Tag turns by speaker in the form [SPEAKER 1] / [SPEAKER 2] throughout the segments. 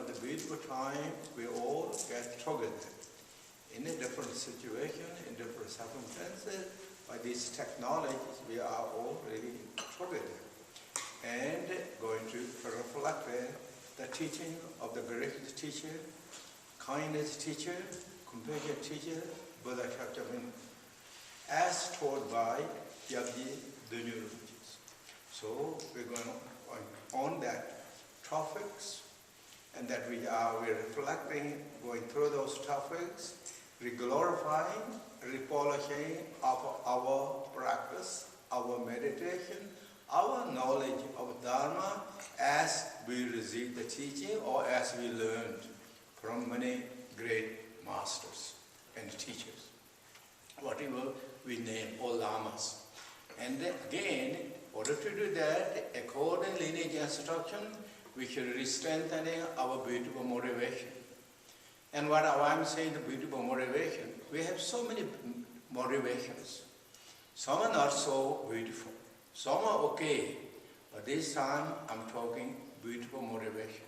[SPEAKER 1] of the beautiful time we all get together in a different situation, in different circumstances. By these technologies, we are all really together and going to reflect the teaching of the greatest teacher, kindness teacher, compassion teacher, Buddha Shakyamuni, as taught by Yabji Dongyal Rinpoche. So we're going on that topics, and that we're reflecting, going through those topics, re-glorifying, re-polishing our practice, our meditation, our knowledge of Dharma as we receive the teaching or as we learned from many great masters and teachers, whatever we name, all lamas. And again, in order to do that, according to lineage instruction, we should be strengthening our beautiful motivation. And what I'm saying, the beautiful motivation, we have so many motivations. Some are not so beautiful. Some are okay. But this time, I'm talking beautiful motivation.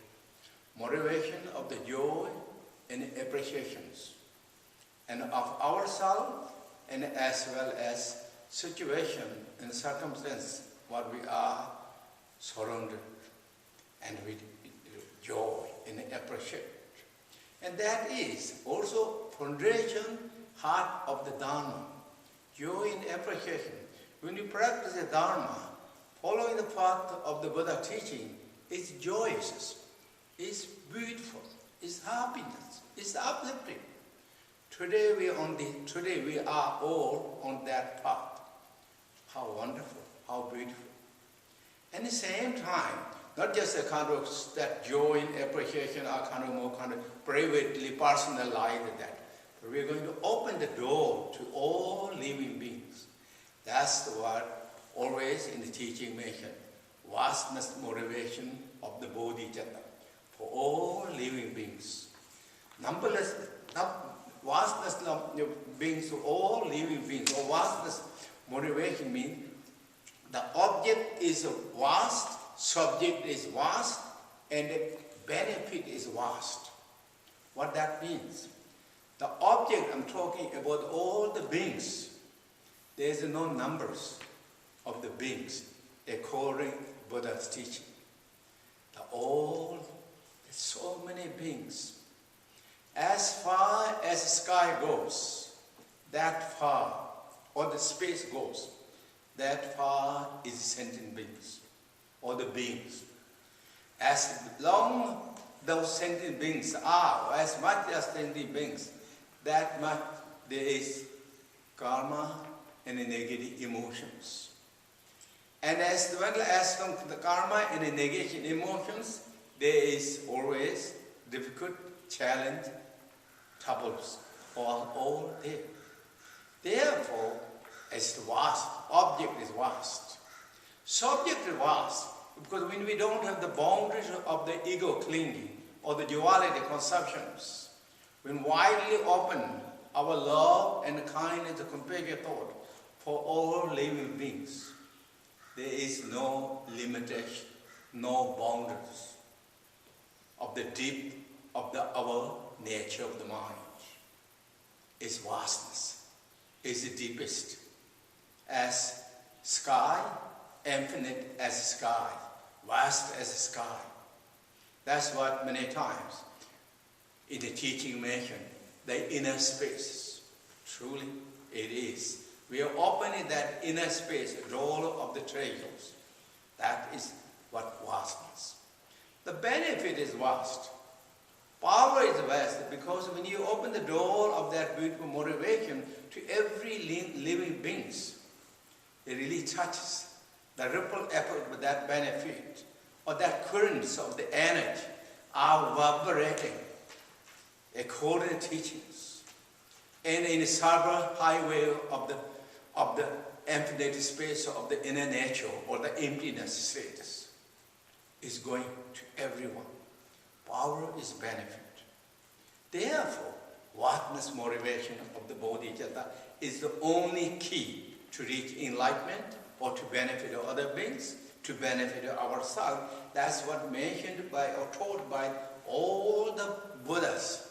[SPEAKER 1] Motivation of the joy and appreciations. And of ourselves, and as well as situation and circumstance, what we are surrounded, and with joy and appreciation. And that is also foundation, heart of the Dharma. Joy and appreciation. When you practice the Dharma, following the path of the Buddha teaching, it's joyous, it's beautiful, it's happiness, it's uplifting. Today we are all on that path. How wonderful, how beautiful. At the same time, not just a kind of that joy and appreciation are kind of more kind of privately personalized that. But we're going to open the door to all living beings. That's what always in the teaching mentioned. Vastness motivation of the Bodhisattva for all living beings. Numberless, vastness beings to all living beings. Or vastness motivation means the object is vast, subject is vast, and the benefit is vast. What that means? The object, I'm talking about all the beings. There is no numbers of the beings according to Buddha's teaching. There's so many beings. As far as the sky goes, that far, or the space goes, that far is sentient beings, or the beings. As long those sentient beings are, as much as sentient beings, that much there is karma and negative emotions. And as well as the karma and the negative emotions, there is always difficult, challenge, troubles, all there. Therefore, it's vast. Object is vast. Subject is vast, because when we don't have the boundaries of the ego clinging or the duality conceptions, when widely open our love and kindness and compassion thought for all living beings, there is no limitation, no boundaries of the deep of our nature of the mind. Its vastness is the deepest. As sky, infinite as sky, vast as sky. That's what many times in the teaching mentioned, the inner space. Truly it is. We are opening that inner space, the door of the treasures. That is what vastness. The benefit is vast. Power is vast, because when you open the door of that beautiful motivation to every living beings, it really touches the ripple effect with that benefit, or that currents of the energy are vibrating according to teachings. And in the cyber highway of the infinite space of the inner nature, or the emptiness status, is going to everyone. Power is benefit. Therefore, vastness motivation of the Bodhisattva is the only key to reach enlightenment or to benefit other beings, to benefit ourselves. That's what mentioned by or taught by all the Buddhas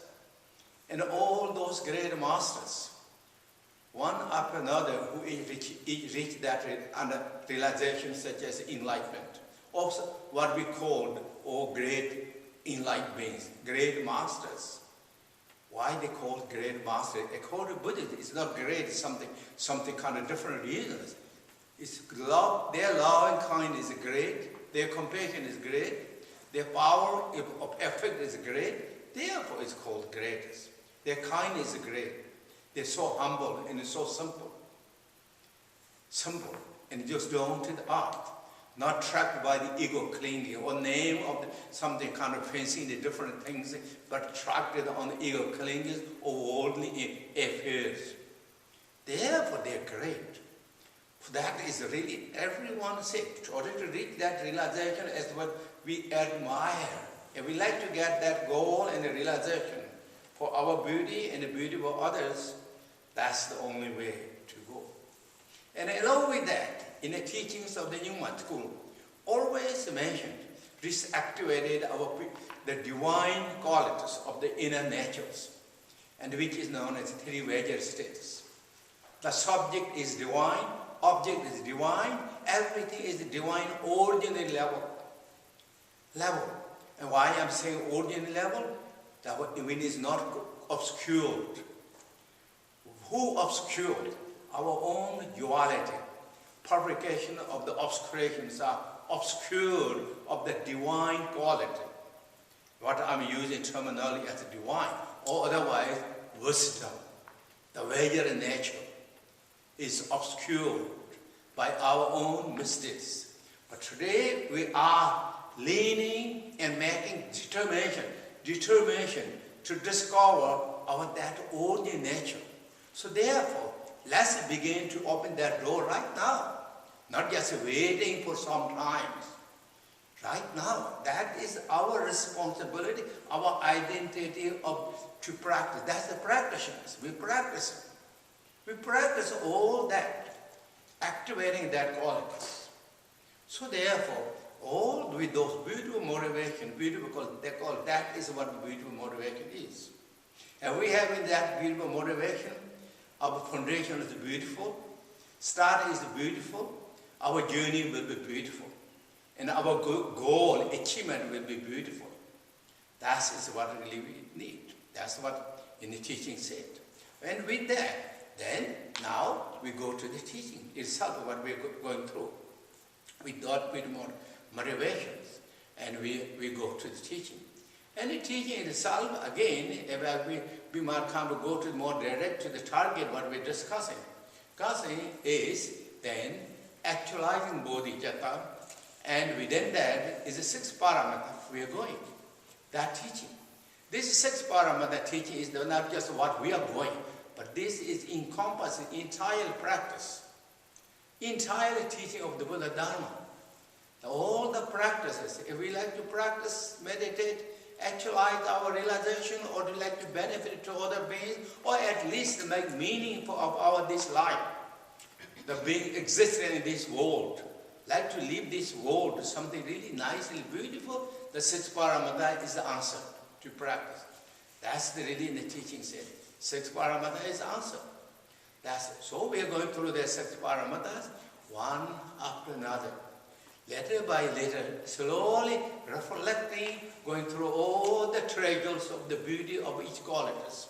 [SPEAKER 1] and all those great masters. One after another who reach that realization such as enlightenment. Also what we called great enlightened beings, great masters. Why they call great masters? According to Buddhism, it's not great, something kind of different reasons. It's love, their love and kindness is great, their compassion is great, their power of effect is great, therefore it's called greatest. Their kindness is great. They're so humble and so simple. Simple and just down to the earth. Not trapped by the ego clinging or name of something kind of fancy the different things, but attracted on the ego clinging or worldly affairs. Therefore they're great. That is really, everyone said, in order to reach that realization is what we admire. And we like to get that goal and the realization for our beauty and the beauty for others. That's the only way to go. And along with that, in the teachings of the Jonma school, always mentioned, this activated the divine qualities of the inner natures, and which is known as three Vajra states. The subject is divine, object is divine, everything is divine, ordinary level. And why I'm saying ordinary level? That it is not obscured. Who obscured? Our own duality. Purification of the obscurations are obscured of the divine quality. What I'm using terminology as divine, or otherwise wisdom. The Vajra nature is obscured by our own mistakes. But today we are leaning and making determination to discover that ordinary nature. So therefore, let's begin to open that door right now. Not just waiting for some time. Right now, that is our responsibility, our identity to practice. That's the practitioners. We practice. We practice all that, activating that quality. So therefore, all with those beautiful motivation, beautiful, they call that is what beautiful motivation is. And we have in that beautiful motivation, our foundation is beautiful, start is beautiful, our journey will be beautiful, and our goal, achievement will be beautiful. That is what really we need. That's what in the teaching said. And with that, then now we go to the teaching itself, what we're going through. We thought with more motivations, and we go to the teaching. And the teaching itself, again, we might come to go to more direct to the target, what we're discussing. Discussing is then actualizing bodhicitta, and within that is the 6 paramita we are going. That teaching. This 6 paramita teaching is not just what we are going, but this is encompassing entire practice, entire teaching of the Buddha Dharma. All the practices, if we like to practice, meditate, actualize our realization, or to like to benefit to other beings, or at least make meaning of this life, the being existing in this world, like to leave this world to something really nice and beautiful, the 6 paramita is the answer to practice. That's really in the teaching said. 6 paramita is the answer. That's it. So we are going through the 6 paramitas, one after another. Letter by letter, slowly reflecting, going through all the treasures of the beauty of each qualities.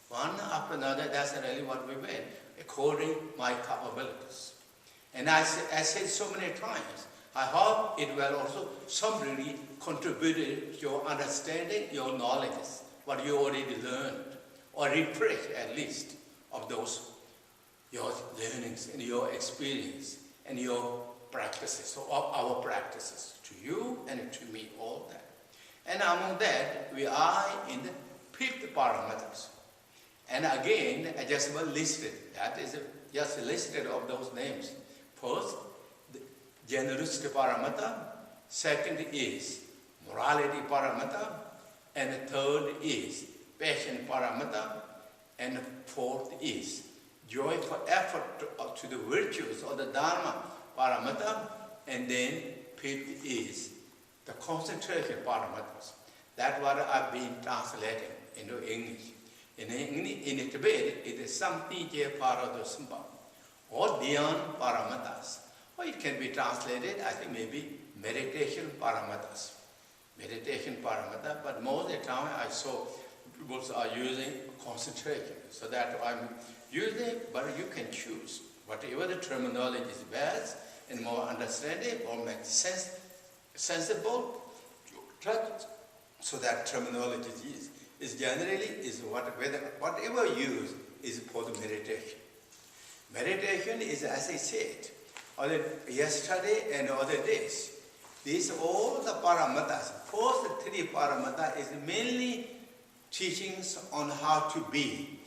[SPEAKER 1] One after another, that's really what we made, according to my capabilities. And as I said so many times, I hope it will also somebody contribute to your understanding, your knowledge, what you already learned, or refresh at least of those, your learnings and your experience and your practices, so our practices, to you and to me, all that. And among that, we are in the pith paramitas. And again, I just listed, that is just listed of those names. First, the generosity paramita, second is morality paramita, and the third is passion paramita, and the fourth is joyful effort to the virtues of the Dharma paramita, and then pith is the concentration paramatas. That's what I've been translating into English. In Tibet, it is Sampije Paradosamba, or Dhyan Paramatas. Or it can be translated, I think maybe meditation paramatas. Meditation paramata, but most of the time I saw people are using concentration. So that I'm using, but you can choose. Whatever the terminology is best and more understanding or makes sense, sensible, so that terminology is generally whatever used is for the meditation. Meditation is, as I said, yesterday and other days. These all the paramatas. First three paramata is mainly teachings on how to be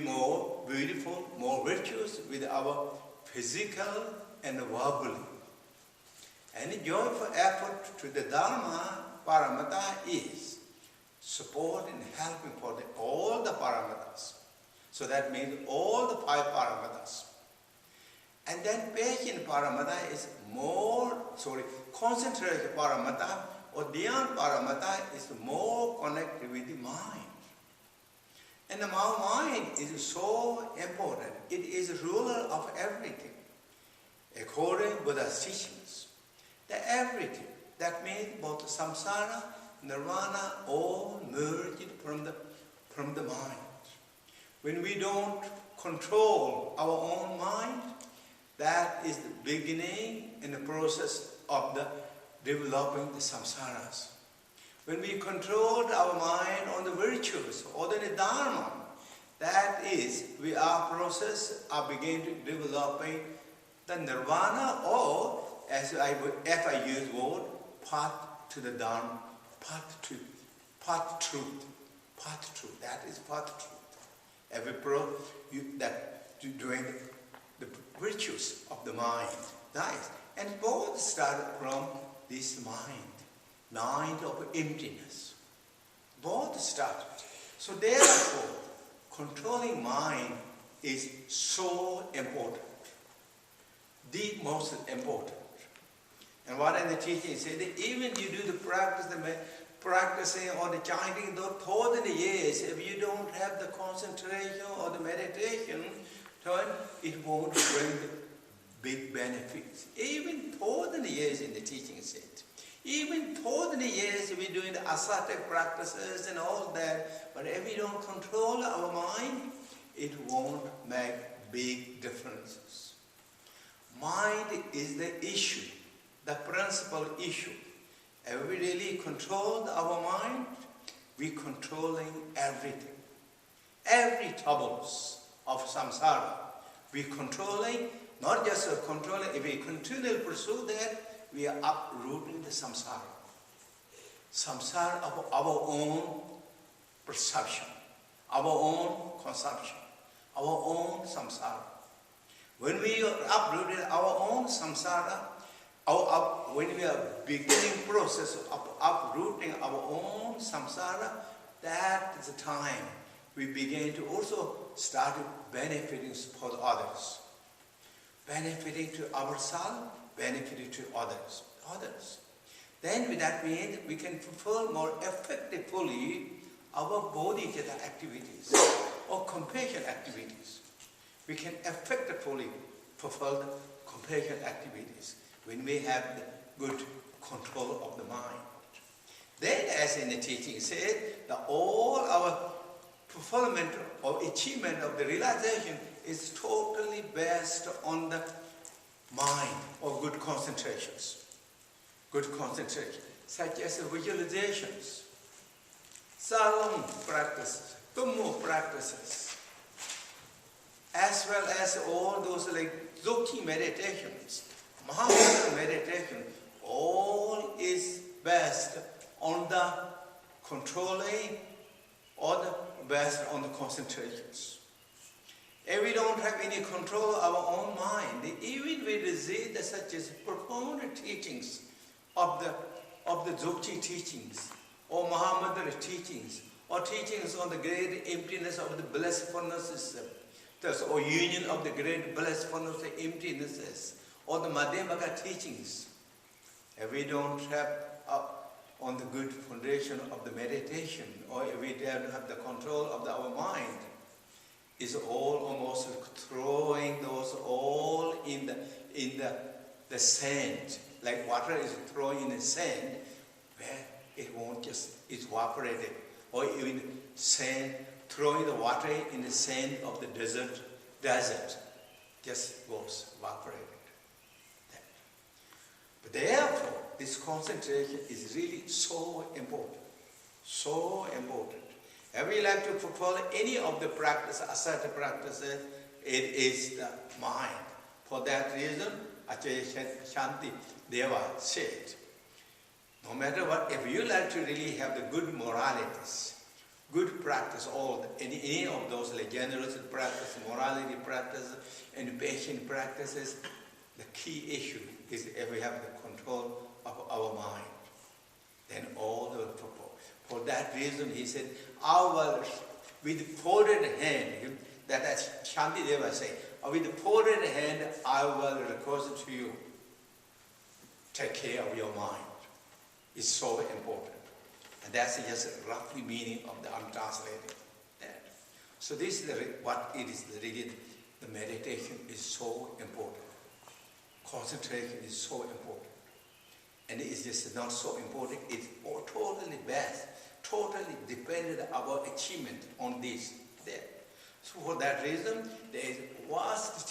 [SPEAKER 1] more beautiful, more virtuous with our physical and verbal. And the joyful effort to the Dharma paramata is support and helping for all the paramatas. So that means all the 5 paramatas. And then patient paramata is concentrated paramata or dhyan paramata is more connected with the mind. And the mind is so important. It is ruler of everything. According to Buddha's teachings, that everything, that means both samsara, nirvana, all merged from the mind. When we don't control our own mind, that is the beginning in the process of the developing the samsaras. When we control our mind on the virtues or the dharma, that is, we are begin to developing the nirvana, or if I use word, path to the dharma, path truth. That is path truth. Every doing the virtues of the mind. Nice. And both start from this mind of emptiness. Both start. So therefore, controlling mind is so important. The most important. And what in the teaching said that even you do the practicing or the chanting, though 1,000 years, if you don't have the concentration or the meditation, it won't bring big benefits. Even 1,000 years in the teaching said. Even 1,000 years we're doing the ascetic practices and all that, but if we don't control our mind, it won't make big differences. Mind is the issue, the principal issue. If we really control our mind, we're controlling everything. Every troubles of samsara, we're controlling, not just controlling, if we continually pursue that, we are uprooting the samsara. Samsara of our own perception, our own consumption, our own samsara. When we are uprooting our own samsara, when we are beginning process of uprooting our own samsara, that is the time we begin to also start benefiting for others. Benefiting to ourselves, benefiting to others. Then with that means we can fulfill more effectively our bodhicitta activities or compassion activities. We can effectively fulfill the compassion activities when we have the good control of the mind. Then, as in the teaching said, that all our fulfillment or achievement of the realization is totally based on the mind or good concentrations. Good concentration, such as visualizations, salon practices, tummo practices, as well as all those like Dzogchen meditations, Mahamudra meditation, all is based on the controlling or based on the concentrations. If we don't have any control of our own mind, even we receive such as profound teachings of the Dzogchen teachings, or Mahamudra teachings, or teachings on the great emptiness of the blissfulnesses, or union of the great blissfulness of emptinesses, or the Madhyamaka teachings, if we don't have on the good foundation of the meditation, or if we don't have the control of our mind, is all almost throwing those all in the sand, like water is thrown in the sand, where it won't just evaporate it, or even sand, throwing the water in the sand of the desert, just goes evaporated. But therefore, this concentration is really so important, so important. If we like to fulfill any of the practice, ascetic practices, it is the mind. For that reason, Acharya Shanti Deva said, no matter what, if you like to really have the good moralities, good practice, any of those like generosity practice, morality practice, and patient practices, the key issue is if we have the control of our mind, then all the purpose. For that reason, he said, with folded hand, that as Shanti Deva say, with folded hand, I will request to you, take care of your mind. It's so important. And that's just roughly meaning of the untranslated. So this is what it is really, the meditation is so important. Concentration is so important. And it's just not so important, it's totally best, totally dependent on our achievement on this, there. So for that reason, there is vastness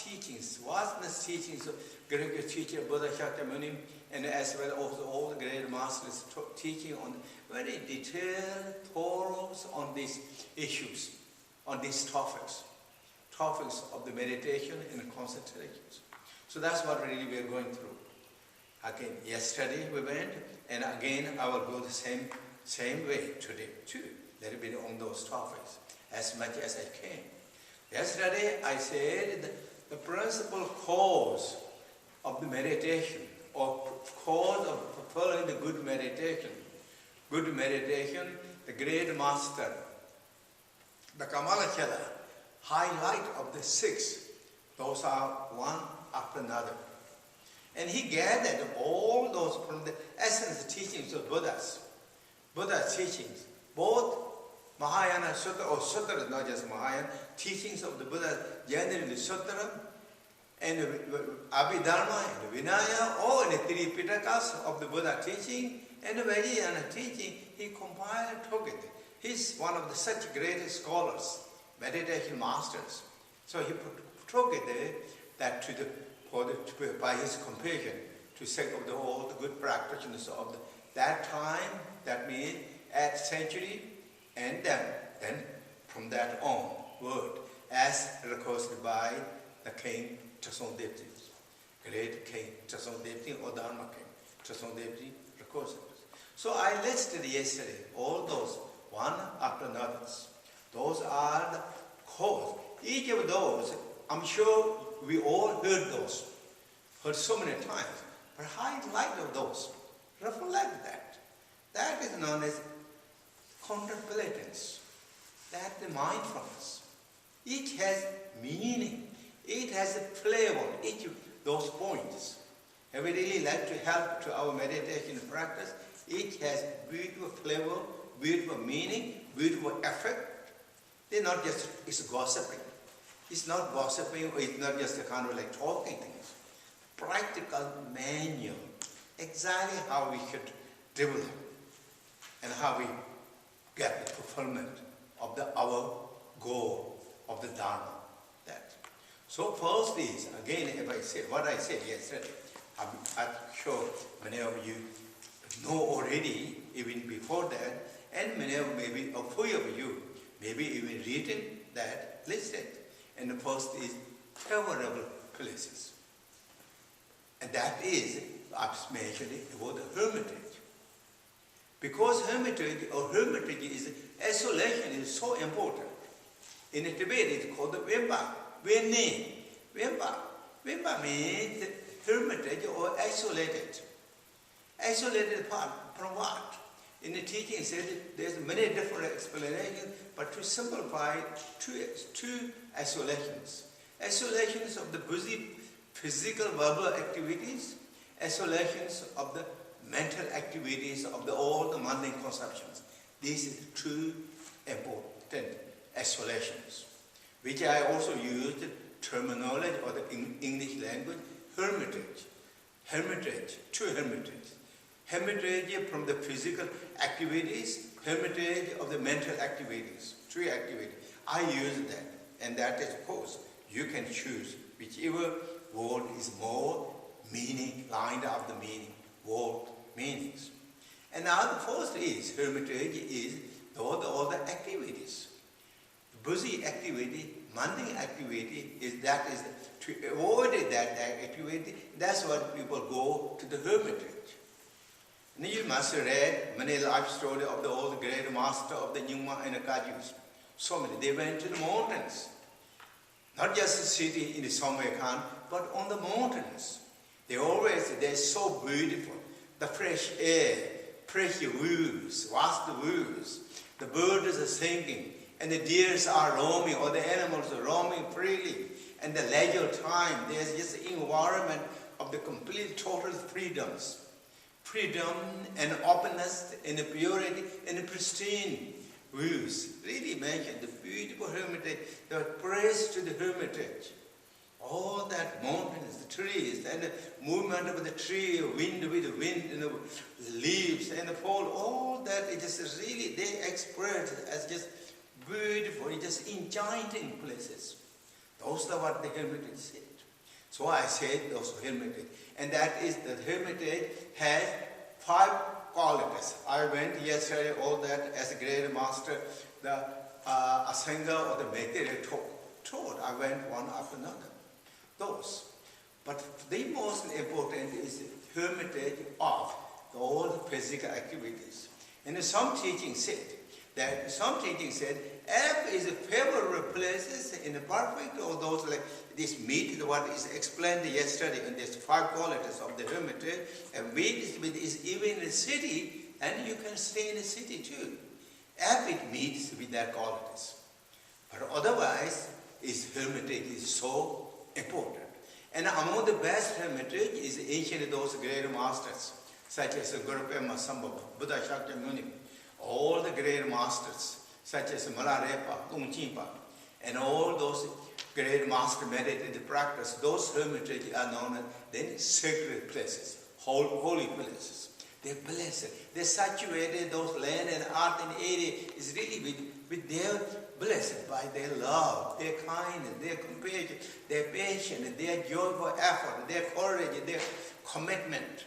[SPEAKER 1] teachings of great teacher Buddha Shakyamuni, and as well as all the great masters teaching on very detailed, thorough on these issues, on these topics of the meditation and concentrations. So that's what really we are going through. Again, yesterday we went, and again I will go the same way today too. Let it be on those topics as much as I can. Yesterday I said the principal cause of the meditation, or cause of fulfilling the good meditation, the great master, the Kamalachala, highlight of the six, those are one after another. And he gathered all those from the essence teachings of Buddha's teachings, both Mahayana Sutra, or Sutra, not just Mahayana, teachings of the Buddha, generally Sutra, and Abhidharma, and Vinaya, all in the three Pitakas of the Buddha teaching, and the Vajrayana teaching, he compiled together. He's one of the such great scholars, meditation masters. So he put together that by his compassion, to say of all the good practitioners of that time, that means at century, and then from that onward, as requested by the King Tsewang Dongyal Rinpoche, great King Tsewang Dongyal Rinpoche, or Dharma King Tsewang Dongyal Rinpoche requested. So I listed yesterday all those, one after another. Those are the cause. Each of those, I'm sure we all heard so many times, but highlight of those, reflect that. That is known as contemplativeness. That is mindfulness. Each has meaning. It has a flavor, each of those points. And we really like to help to our meditation practice. Each has beautiful flavor, beautiful meaning, beautiful effect. They're not just, it's gossiping. It's not gossiping, or it's not just a kind of like talking things. Practical manual, exactly how we should develop and how we get the fulfillment of our goal of the Dharma. That. So first is, again, if I say what I said yesterday, I'm sure many of you know already, even before that, and many of maybe a few of you maybe even written that, listed. And the first is favorable places. And that is, I've mentioned it about the hermitage. Because hermitage is, isolation is so important. In Tibet it's called the Vimpa, Vimpa means hermitage or isolated. Isolated part from what? In the teaching it says there's many different explanations, but to simplify, two isolations. Isolations of the busy physical verbal activities, isolations of the mental activities of all the mundane conceptions. This is true important explanations, which I also used terminology or the English language, hermitage. Hermitage, true hermitage. Hermitage from the physical activities, hermitage of the mental activities, true activity. I use that, and that is, of course, you can choose whichever word is more meaning, lined up the meaning, word meanings. And now the first is, hermitage is all the activities. Busy activity, mundane activity, is to avoid that activity. That's why people go to the hermitage. And you must have read many life stories of the old great master of the Jonma and the Kajus. So many. They went to the mountains. Not just a city in the Samarkand, but on the mountains. They're so beautiful. The fresh air, fresh views, vast views. The birds are singing, and the deers are roaming, or the animals are roaming freely. And the leisure time, there's just an environment of the complete total freedoms. Freedom and openness and purity and pristine views. Really mention the beautiful hermitage, the praise to the hermitage. All that mountains, the trees, and the movement of the tree, wind with the wind, and the leaves and the fall, all that, it is really, they express it as just beautiful, just enchanting places. Those are what the hermitage said. So I said those hermitage. And that is, the hermitage has 5 qualities. I went yesterday, all that as a great master, the Asanga or the Maitre taught. I went one after another. Those. But the most important is the hermitage of all the physical activities. And some teaching said, F is a favorable places in the perfect, or those like this meat, what is explained yesterday in these 5 qualities of the hermitage, and meat is even in the city, and you can stay in the city too. F it meets with their qualities. But otherwise, hermitage is so important. And among the best hermitage is ancient those great masters, such as Padma Samye Ling, Buddha Shakyamuni, all the great masters, such as Malarepa, Dudjom, and all those great master meditative practice, those hermitages are known as then sacred places, holy places. They're blessed. They're saturated, those land and art and area is really with their blessed by their love, their kindness, their compassion, their patience, their joyful effort, their courage, their commitment.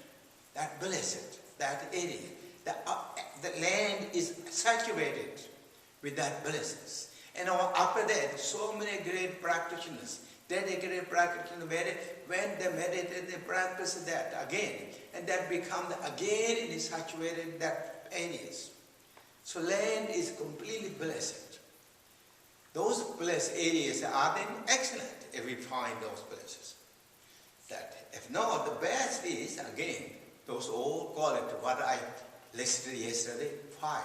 [SPEAKER 1] That blessed, that area. The land is saturated with that blessings. And after that, so many great practitioners, dedicated practitioners, when they meditate, they practice that again. And that becomes again it is saturated that areas. So land is completely blessed. Those blessed areas are then excellent if we find those places. That if not, the best is again those old qualities, what I listed yesterday, 5.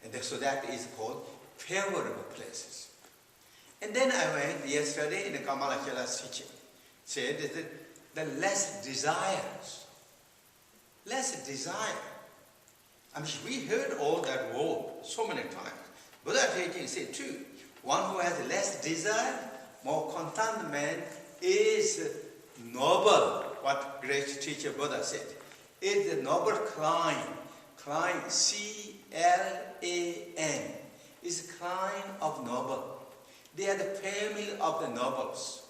[SPEAKER 1] And so that is called favorable places. And then I went yesterday in the Kamalachala's teaching, said that the less desires. Less desire. I mean, we heard all that word so many times. Buddha teaching said too, one who has less desire, more contentment is noble. What great teacher Buddha said. It's the noble climb. Climb, C-L-A-N, is climb of noble. They are the family of the nobles.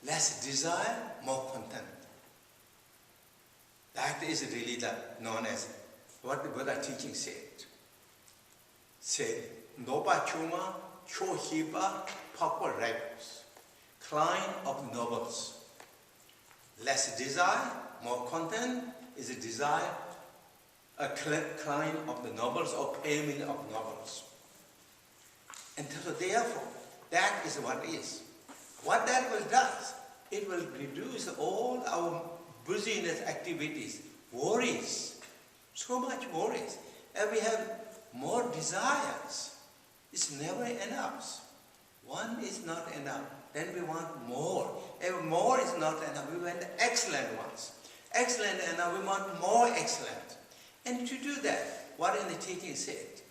[SPEAKER 1] Less desire, more content. That is really known as what the Buddha teaching said. Said, Noba Chuma, Chohiba, Papa Rebels. Climb of nobles. Less desire, more content is a desire, a climb of the nobles or family of nobles. And so therefore, that is what is. What that will do, it will reduce all our busyness activities, worries, so much worries. And we have more desires. It's never enough. One is not enough. Then we want more. If more is not enough, we want the excellent ones. excellent, and we want more excellent. And to do that, what in the teaching said,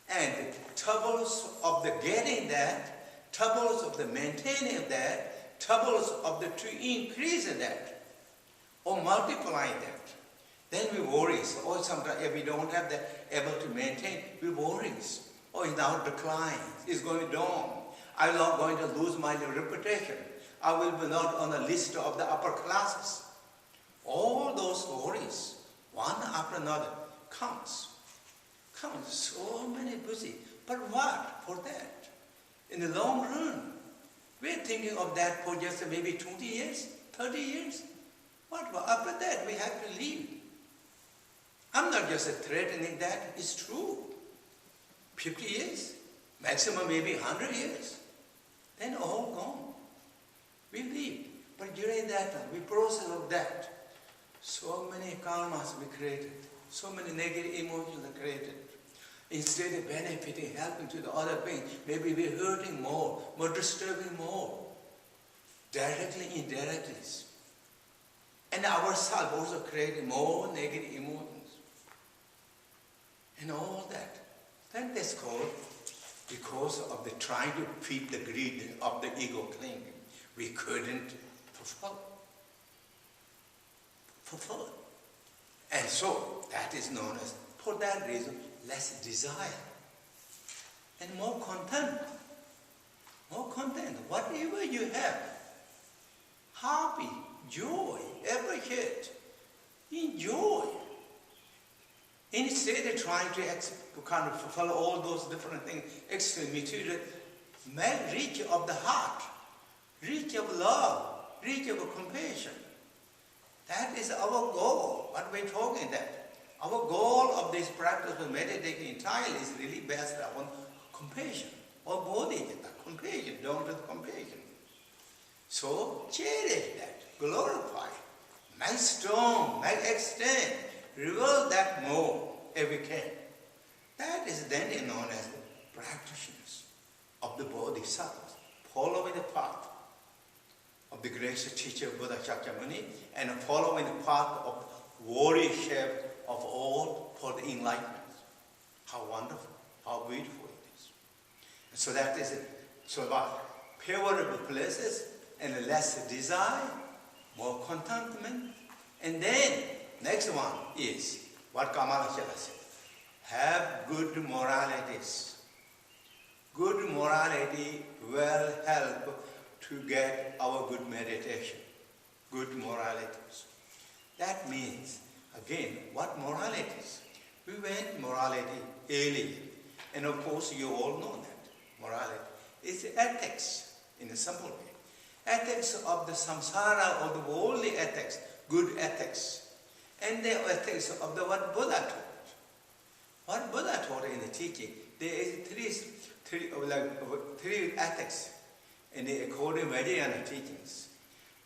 [SPEAKER 1] and troubles of the getting that, troubles of the maintaining that, troubles of the to increase that, or multiplying that, then we worry. Or sometimes if we don't have the able to maintain, we worry. Oh, it's now decline. It's going down. I'm not going to lose my reputation. I will be not on the list of the upper classes. All those worries, one after another, comes. So many busy. But what for that? In the long run, we're thinking of that for just maybe 20 years, 30 years. What? After that, we have to leave. I'm not just threatening that. It's true. 50 years, maximum maybe 100 years. Then all gone. We leave. But during that time, we process of that. So many karmas we created. So many negative emotions are created. Instead of benefiting, helping to the other being, maybe we're hurting more disturbing more. Directly, indirectly. And ourselves also creating more negative emotions. And all that. Then that's called, because of the trying to feed the greed of the ego clinging, we couldn't fulfill. And so, that is known as, for that reason, less desire. And more content. More content. Whatever you have, happy, joy, appreciate, enjoy. Instead of trying to kind of fulfill all those different things, extreme material, reach of the heart, reach of love, reach of compassion. That is our goal, what we're talking that. Our goal of this practice of meditating entirely is really based upon compassion, or bodhicitta, compassion, down to the compassion. So, cherish that, glorify, make strong, make extend, reveal that more if we can. That is then known as the practitioners of the bodhisattvas, following the path of the greatest teacher Buddha Shakyamuni, and following the path of warriorship of all for the enlightenment. How wonderful, how beautiful it is. And so that is it. So about favorable places and less desire, more contentment, and then next one is what Kamalachala said. Have good moralities. Good morality will help to get our good meditation. Good moralities. That means, again, what moralities? We went morality earlier. And of course, you all know that. Morality is ethics in a simple way. Ethics of the samsara or the worldly ethics, good ethics. And the ethics of the what Buddha taught. What Buddha taught in the teaching, there is three ethics in the according Vajrayana teachings.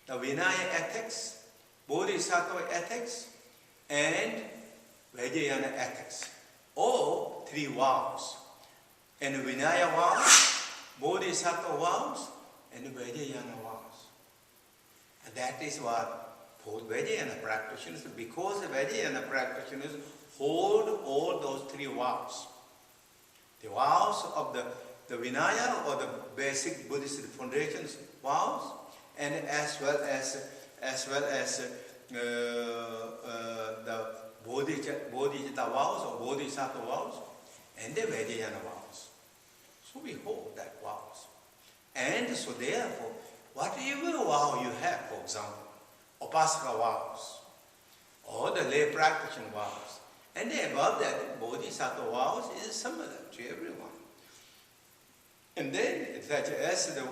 [SPEAKER 1] The Vinaya ethics, Bodhisattva ethics, and Vajrayana ethics. All three vows. And the Vinaya vows, Bodhisattva vows, and the Vajrayana vows. And that is what for Vajrayana practitioners, because the Vajrayana practitioners hold all those three vows. The vows of the Vinaya or the basic Buddhist foundations vows, and as well as the Bodhicitta vows or Bodhisattva vows, and the Vajrayana vows. So we hold that vows. And so therefore, whatever vow you have, for example, Upasaka vows, or the lay practitioner vows, and then above that, Bodhisattva vows is similar to everyone. And then, such as the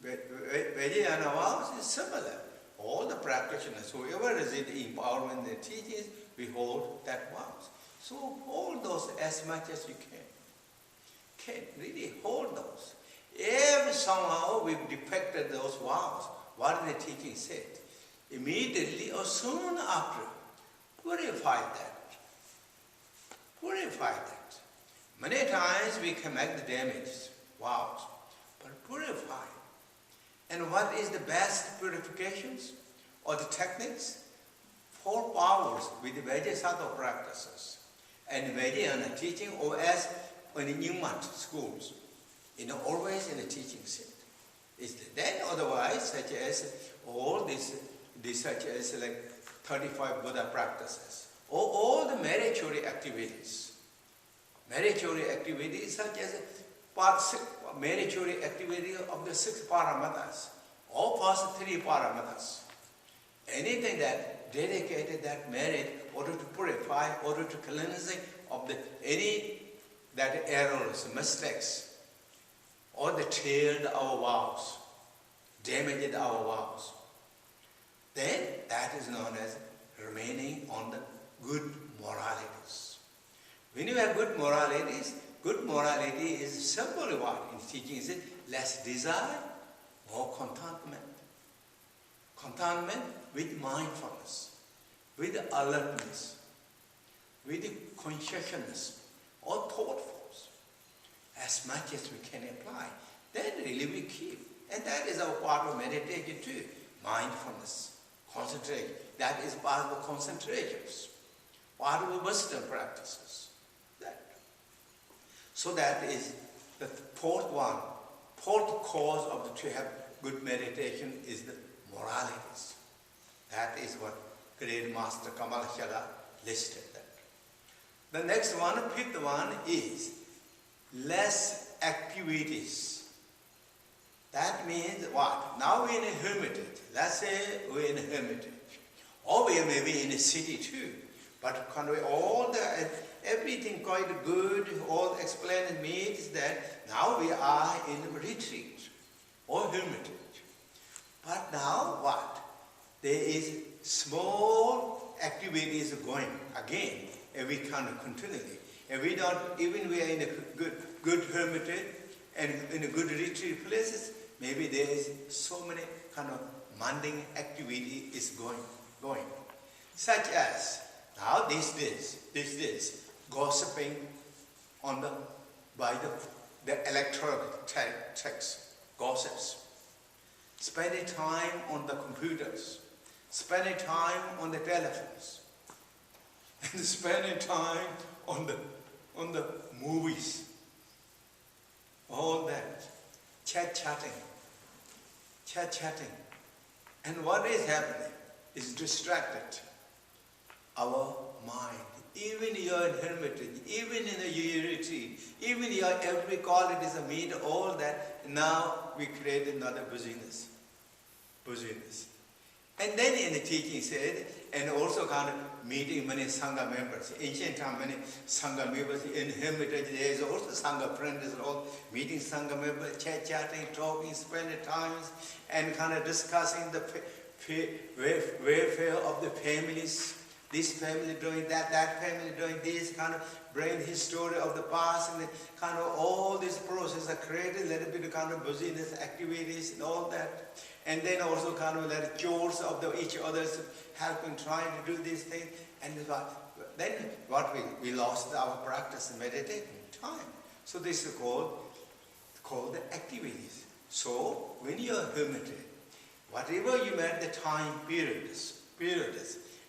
[SPEAKER 1] Vajrayana vows is similar. All the practitioners, whoever is in empowerment in the teachings, we hold that vows. So hold those as much as you can. Really hold those. If somehow we've defected those vows, what the teaching said, immediately or soon after, purify that. Purify that. Many times we can make the damage, vows, but purify. And what is the best purifications or the techniques? 4 powers with the Vajrasattva practices and Vajrayana teaching, or as in the Nyingmat schools, always in the teaching set. Then otherwise, such as all this such as like 35 Buddha practices, or all the meritorious activities such as meritorious activity of the 6 paramatas, or past 3 paramatas. Anything that dedicated that merit, order to purify, order to cleansing of any that errors, mistakes, or that trailed our vows, damaged our vows, then that is known as remaining on the good moralities. When you have good morality is simply what in teaching is less desire, more contentment. Contentment with mindfulness, with alertness, with consciousness, or thoughtfulness, as much as we can apply. Then really we keep. And that is our part of meditation too. Mindfulness, concentration. That is part of the concentrations, part of the wisdom practices. So that is the fourth one. Fourth cause of to have good meditation is the moralities. That is what Great Master Kamalachala listed. The next one, fifth one, is less activities. That means what? Now we're in a hermitage. Let's say we're in a hermitage. Or we may be in a city too. But everything quite good, all explained means that now we are in a retreat or hermitage. But now what? There is small activities going again, every kind of continually. And we don't, even we are in a good hermitage and in a good retreat places, maybe there is so many kind of mundane activity is going. Such as, now these days, gossiping by the electronic text, gossips. Spending time on the computers, spending time on the telephones, and spending time on the movies. All that. Chatting. And what is happening is distracted our mind. Even your hermitage, even in a retreat, even your every call it is a meet, all that, now we create another busyness. And then in the teaching said, and also kind of meeting many Sangha members. Ancient time, many Sangha members in hermitage, there is also Sangha friends, all meeting Sangha members, chatting, talking, spending times, and kind of discussing the welfare of the families. This family doing that family doing this, kind of bring the history of the past, and kind of all this process are created, a little bit of kind of busyness, activities and all that. And then also kind of like chores of each other's helping, trying to do these things. And then what we lost our practice in meditating time. So this is called the activities. So when you are hermitage, whatever you met the time periods,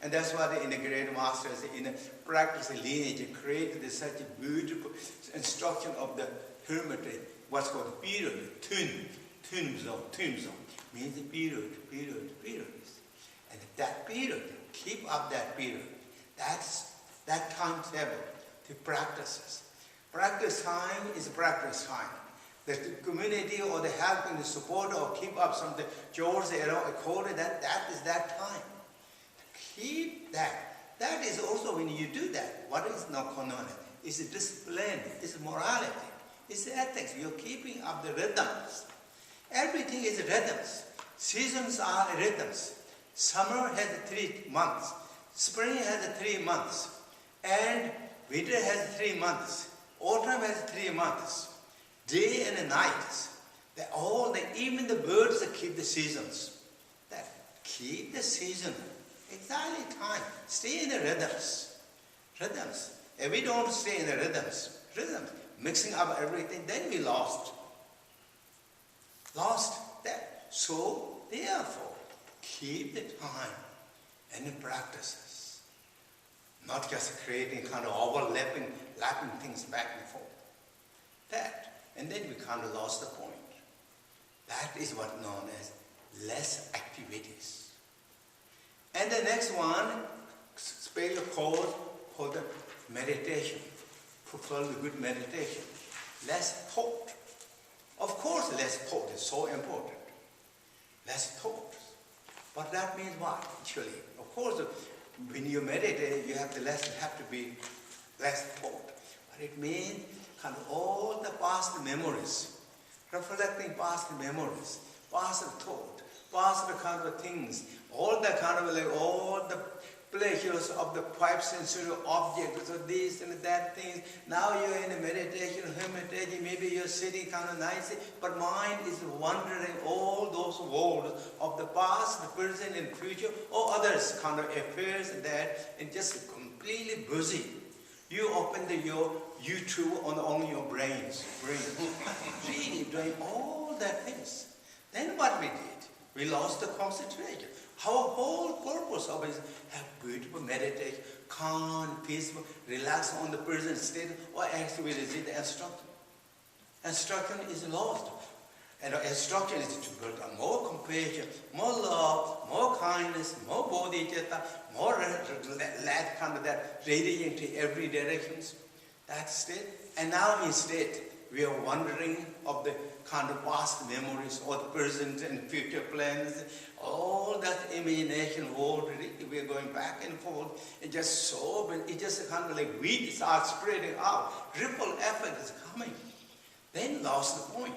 [SPEAKER 1] and that's why the integrated masters in a practice lineage created such a beautiful instruction of the hermitage, what's called period, tomb zone, means the period. And that period, keep up that period. That's that timetable, the practices. Practice time is practice time. The community or the helping, the support or keep up something, chores, according that is that time. Keep that. That is also when you do that. What is not common? It's discipline, it's morality, it's ethics. You're keeping up the rhythms. Everything is rhythms. Seasons are rhythms. Summer has 3 months. Spring has 3 months. And winter has 3 months. Autumn has 3 months. Day and nights. Even the birds keep the seasons. Keep the season. Exactly time. Stay in the rhythms. If we don't stay in the rhythms, mixing up everything, then we lost that. So, therefore, keep the time and practices. Not just creating kind of overlapping things back and forth. That, and then we kind of lost the point. That is what known as less activities. And the next one, special cause for the meditation, fulfill the good meditation. Less thought. Of course, less thought is so important. Less thought. But that means what, actually? Of course, when you meditate, you have to be less thought. But it means kind of all the past memories, reflecting past memories, past thought, past kind of things, all the kind of all the pleasures of the five sensory objects, so this and that things. Now you're in a meditation, hermitage, maybe you're sitting kind of nicely, but mind is wandering all those worlds of the past, the present and future, or others kind of affairs that, and just completely busy. You open your YouTube on your brains, really doing all that things. Then what we did? We lost the concentration. Our whole purpose of it is have beautiful meditation, calm, peaceful, relax on the present state, or actually is it instruction? Instruction is lost. And instruction is to build up more compassion, more love, more kindness, more bodhicitta, more that kind of that radiant to every directions. That state. And now instead, we are wondering of the kind of past memories or the present and future plans, all that imagination world, we are going back and forth. It just kind of like weeds are spreading out. Ripple effect is coming. Then lost the point,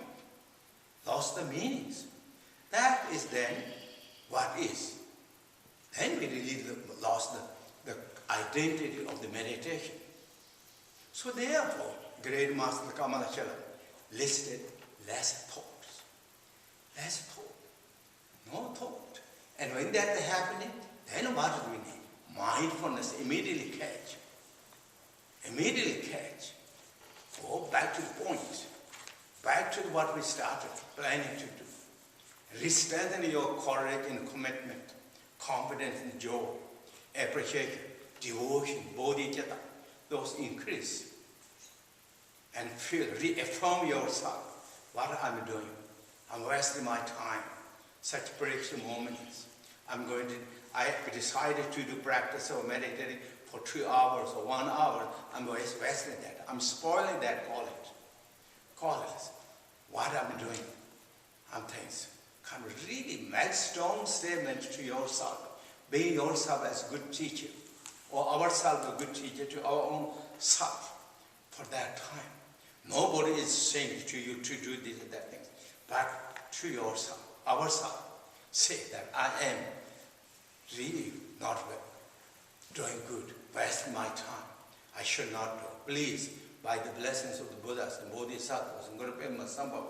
[SPEAKER 1] lost the meanings. That is then what is. Then we really lost the identity of the meditation. So therefore, Great Master Kamalachala listed less thoughts. Less thought. No thought. And when that is happening, then what do we need? Mindfulness immediately catch. Immediately catch. Go back to the point. Back to what we started planning to do. Re-strengthen your courage and commitment, confidence and joy, appreciation, devotion, bodhicitta. Those increase. And feel, reaffirm yourself. What I'm doing. I'm wasting my time. Such precious moments. I decided to do practice or meditating for 2 hours or 1 hour. I'm wasting that. I'm spoiling that college. What I'm doing. I'm thinking, kind of really make strong statement to yourself. Being yourself as a good teacher. Or ourselves a good teacher to our own self. For that time. Nobody is saying to you to do this and that things. But to yourself, ourselves, say that I am really not doing good, wasting my time. I should not do. Please, by the blessings of the Buddhas, the Bodhisattvas, and Guru Padma Samye,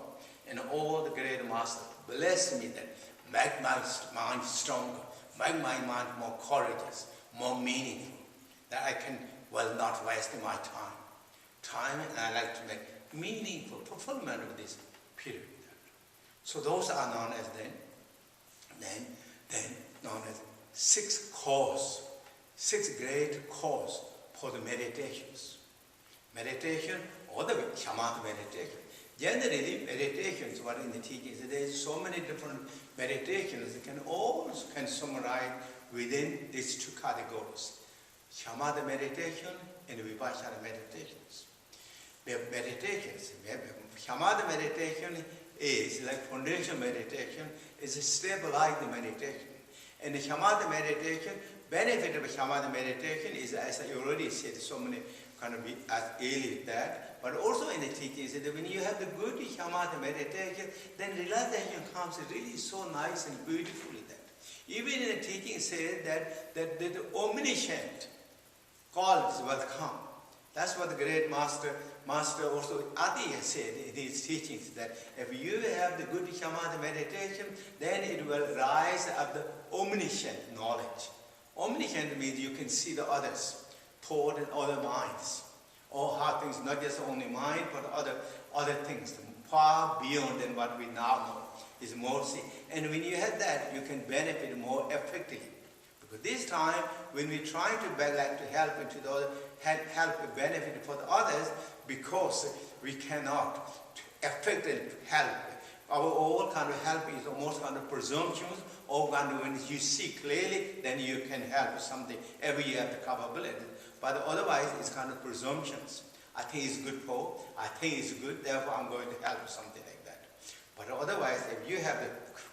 [SPEAKER 1] and all the great masters, bless me that make my mind stronger, make my mind more courageous, more meaningful, that I can, not wasting my time, and I like to make meaningful fulfillment of this period. So those are known as then known as 6 great cause for the meditations. Meditation or the shamatha meditation. Generally, meditations, what in the teachings, there is so many different meditations that all can summarize within these 2 categories. Shamatha meditation and vipassana meditations. Shamatha meditation is like foundation meditation, is a stabilized meditation. And the shamatha meditation, benefit of shamatha meditation is, as I already said, so many kind of as early that, but also in the teachings that when you have the good shamatha meditation, then realization comes really so nice and beautifully that. Even in the teaching says that the omniscient qualities will come. That's what the great master also Adi said in his teachings, that if you have the good shamatha meditation, then it will rise up the omniscient knowledge. Omniscient means you can see the others, thought and other minds. All hard things, not just only mind, but other things, far beyond than what we now know, is more see. And when you have that, you can benefit more effectively. Because this time, when we try to help into the help benefit for the others, because we cannot effectively help. Our all kind of help is almost kind of presumptions, or when you see clearly, then you can help something. Every year have the capability. But otherwise, it's kind of presumptions. I think it's good for, I think it's good, therefore I'm going to help something like that. But otherwise, if you have the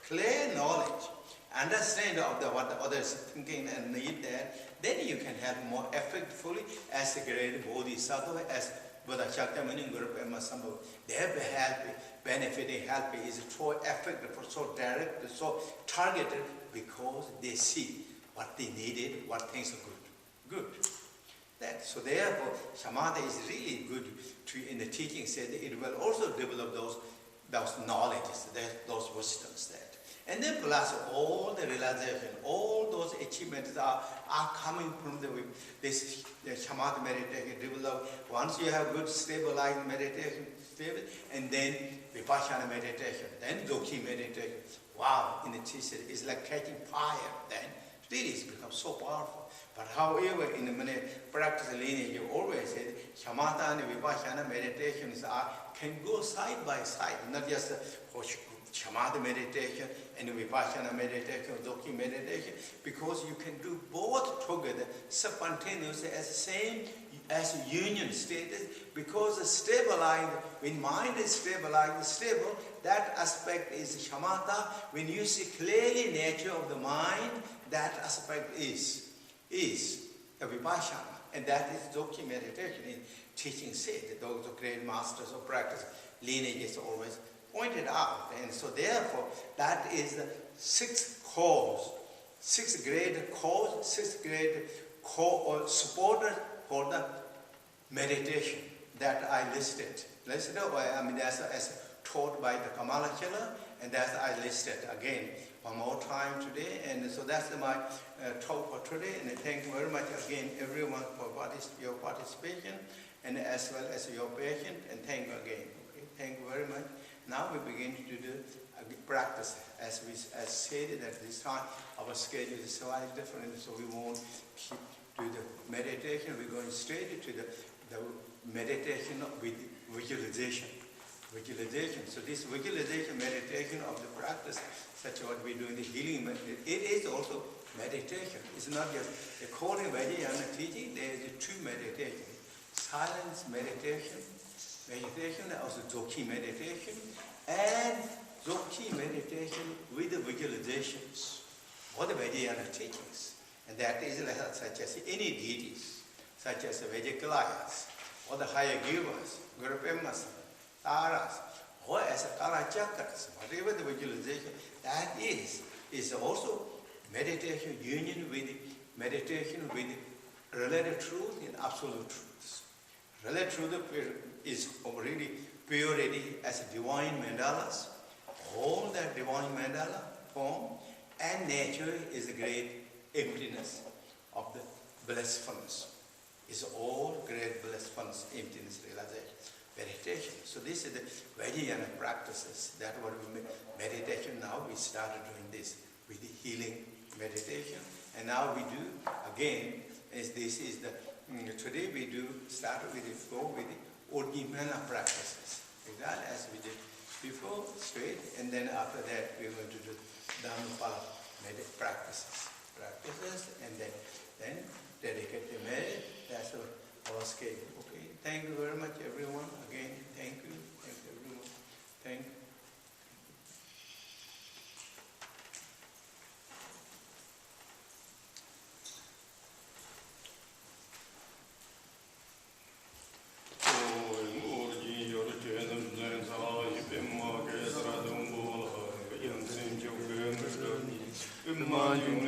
[SPEAKER 1] clear knowledge, understand of what the others thinking and need there, then you can help more effectively as a great bodhisattva, as Buddha Shakyamuni Guru Padma Samye. Their help, benefiting help is so effective, so direct, so targeted, because they see what they needed, what things are good. So therefore, samadhi is really good to, in the teaching said it will also develop those knowledges, those wisdoms there. And then plus all the realization, all those achievements are coming from the samadhi meditation develop. Once you have good stabilized meditation, and then vipassana meditation, then Dzogchen meditation. Wow, in the teaching it's like catching fire. Then really it's become so powerful. But however, in the practice lineage, you always said shamatha and vipassana meditations can go side by side, not just shamatha meditation and vipassana meditation, Dzogchen meditation, because you can do both together simultaneously as union status, because when mind is stable, that aspect is shamatha. When you see clearly nature of the mind, that aspect is a vipassana, and that is Dzogchen meditation. In teaching said, those great masters of practice lineages always pointed out, and so therefore that is the sixth grade supporter for the meditation that I listed. As taught by the Kamalachala, and that I listed again one more time today. And so that's my talk for today. And thank you very much again, everyone, for your participation, and as well as your patience. And thank you again. Okay? Thank you very much. Now we begin to do practice. As said that this time our schedule is slightly different, so we won't keep to the meditation. We're going straight to the meditation with visualization. So this visualization meditation of the practice, such as what we do in the healing meditation, it is also meditation. It's not just according to Vajra Armor teaching. There is two meditations: silence meditation, and also Dzogchen meditation, and Dzogchen meditation with the visualizations, or the Vajra Armor teachings. And that is such as any deities, such as the Vajrayalas, or the higher givers, Guru Padma Samye, Taras, or as a Kala Chakras, whatever the visualization, that is also meditation, union with meditation with relative truth and absolute truths. Relative truth is already purity as divine mandalas, all that divine mandala form, and nature is the great emptiness of the blissfulness. Is all great blissfulness, emptiness, realization. Meditation. So this is the Vajra Armor practices. That what we meditation now. We started doing this with the healing meditation, and now we do again. Today we do start with the flow with the Orgyen Menla practices. Exactly as we did before, straight, and then after that we're going to do Dharma practices, and then dedicate the merit. That's our schedule. Okay. Thank you very much, everyone. Again, thank you. Thank you, everyone. Thank you.
[SPEAKER 2] Imagine